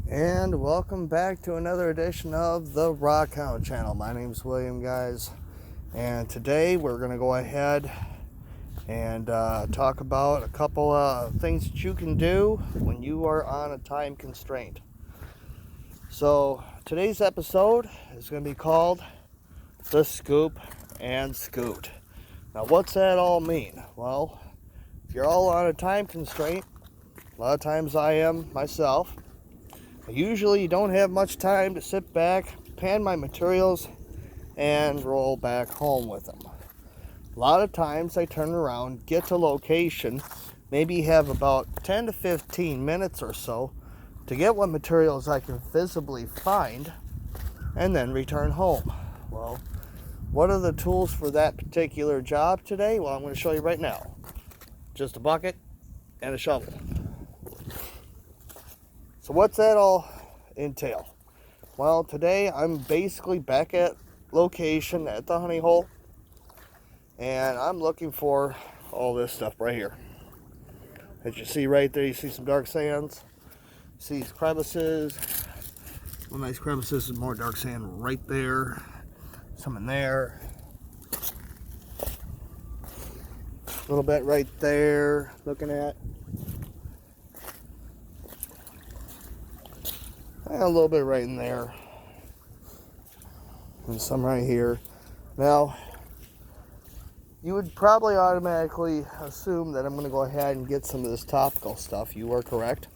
And welcome back to another edition of the Rockhound channel. My name's William, guys, and today we're going to go ahead and talk about a couple of things that you can do when you are on a time constraint. So today's episode is going to be called The Scoop and Scoot. Now, what's that all mean? Well, if you're all on a time constraint, a lot of times I am myself, I usually don't have much time to sit back, pan my materials, and roll back home with them. A lot of times I turn around, get to location, maybe have about 10 to 15 minutes or so to get what materials I can visibly find, and then return home. Well, what are the tools for that particular job today? Well, I'm going to show you right now. Just a bucket and a shovel. So what's that all entail? Well, today I'm basically back at location at the honey hole, and I'm looking for all this stuff right here. As you see right there, you see some dark sands, see these crevices, one nice crevices and more dark sand right there, some in there, a little bit right there looking at, and a little bit right in there, and some right here. Now, you would probably automatically assume that I'm going to go ahead and get some of this topical stuff. You are correct.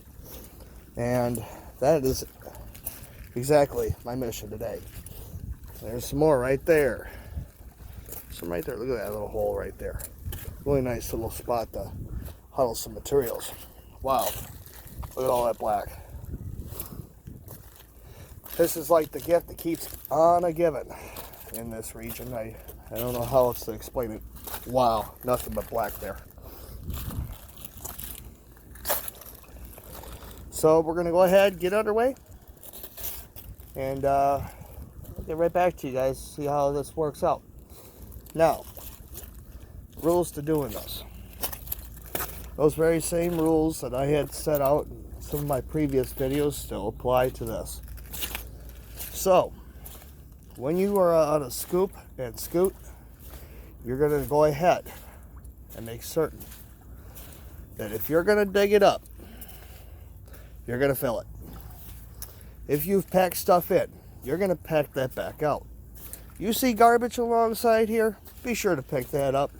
And that is exactly my mission today. There's some more right there. Some right there. Look at that little hole right there. Really nice little spot to huddle some materials. Wow. Look at all that black. This is like the gift that keeps on a giving in this region. I don't know how else to explain it. Wow, nothing but black there. So we're going to go ahead and get underway. And I'll get right back to you guys, see how this works out. Now, rules to doing this. Those very same rules that I had set out in some of my previous videos still apply to this. So, when you are on a scoop and scoot, you're going to go ahead and make certain that if you're going to dig it up, you're going to fill it. If you've packed stuff in, you're going to pack that back out. You see garbage alongside here, be sure to pick that up.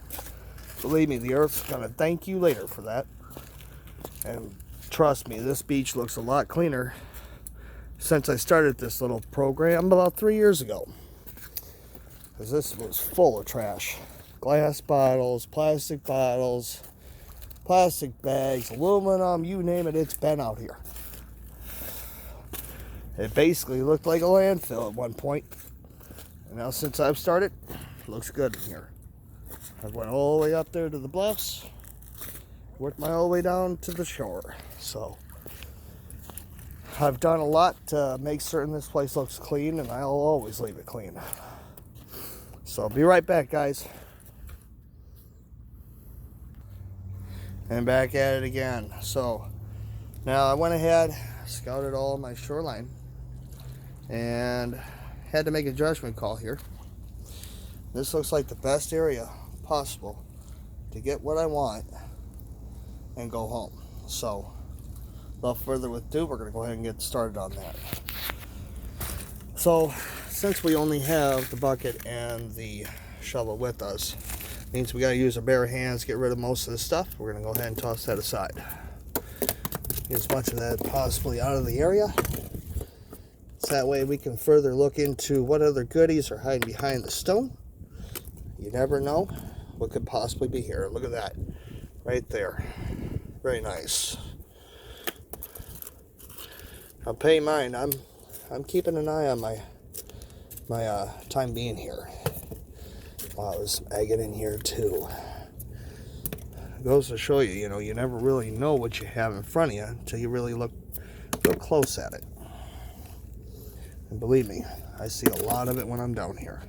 Believe me, the earth's going to thank you later for that. And trust me, this beach looks a lot cleaner since I started this little program about 3 years ago. Because this was full of trash. Glass bottles, plastic bags, aluminum, you name it, it's been out here. It basically looked like a landfill at one point. And now since I've started, it looks good in here. I went all the way up there to the bluffs, worked my whole way down to the shore. So I've done a lot to make certain this place looks clean, and I'll always leave it clean. So I'll be right back, guys. And back at it again. So now I went ahead, scouted all my shoreline, and had to make a judgment call here. This looks like the best area possible to get what I want and go home. So without further ado, we're going to go ahead and get started on that. So since we only have the bucket and the shovel with us, means we got to use our bare hands, get rid of most of the stuff. We're going to go ahead and toss that aside. Get as much of that possibly out of the area. So that way we can further look into what other goodies are hiding behind the stone. You never know what could possibly be here. Look at that right there. Very nice. Now pay mind, I'm keeping an eye on my time being here. Wow, there's some agate in here too. It goes to show you, you never really know what you have in front of you until you really look close at it. And believe me, I see a lot of it when I'm down here.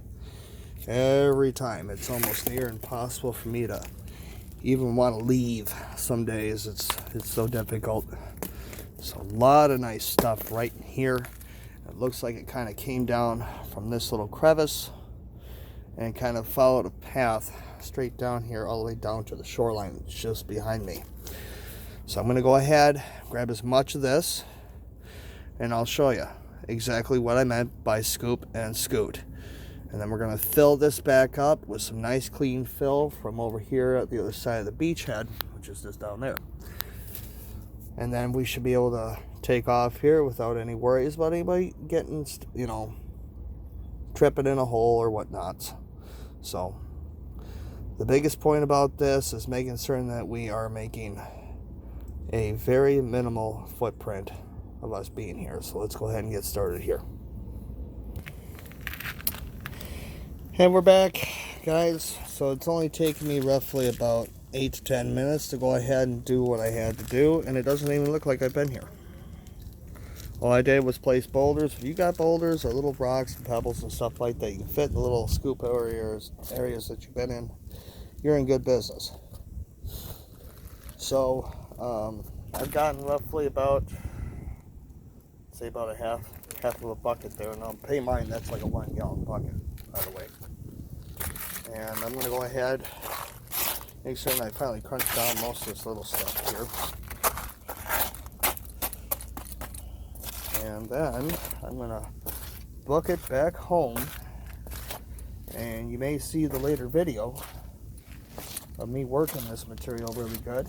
Every time. It's almost near impossible for me to even want to leave. Some days it's so difficult. So a lot of nice stuff right in here. It looks like it kind of came down from this little crevice and kind of followed a path straight down here all the way down to the shoreline just behind me. So I'm going to go ahead, grab as much of this, and I'll show you exactly what I meant by scoop and scoot. And then we're going to fill this back up with some nice clean fill from over here at the other side of the beachhead, which is just down there. And then we should be able to take off here without any worries about anybody getting, you know, tripping in a hole or whatnot. So the biggest point about this is making certain that we are making a very minimal footprint of us being here. So let's go ahead and get started here. And we're back, guys. So it's only taken me roughly about 8 to 10 minutes to go ahead and do what I had to do, and it doesn't even look like I've been here. All I did was place boulders. If you got boulders or little rocks and pebbles and stuff like that, you can fit in the little scoop areas that you've been in, you're in good business. So I've gotten roughly about, say about a half of a bucket there, and I'll pay mine, that's like a 1 gallon bucket, by the way. And I'm going to go ahead, make sure that I finally crunch down most of this little stuff here. And then I'm going to book it back home, and you may see the later video of me working this material really good,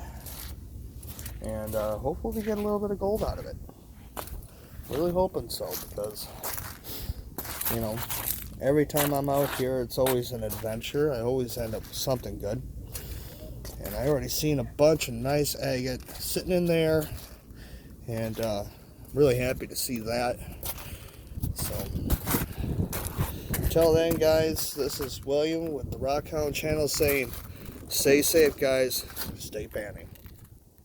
and hopefully get a little bit of gold out of it. Really hoping so, because, you know, every time I'm out here, it's always an adventure. I always end up with something good. And I already seen a bunch of nice agate sitting in there, and really happy to see that. So until then, guys, this is William with the Rockhound channel saying, stay safe, guys, stay panning.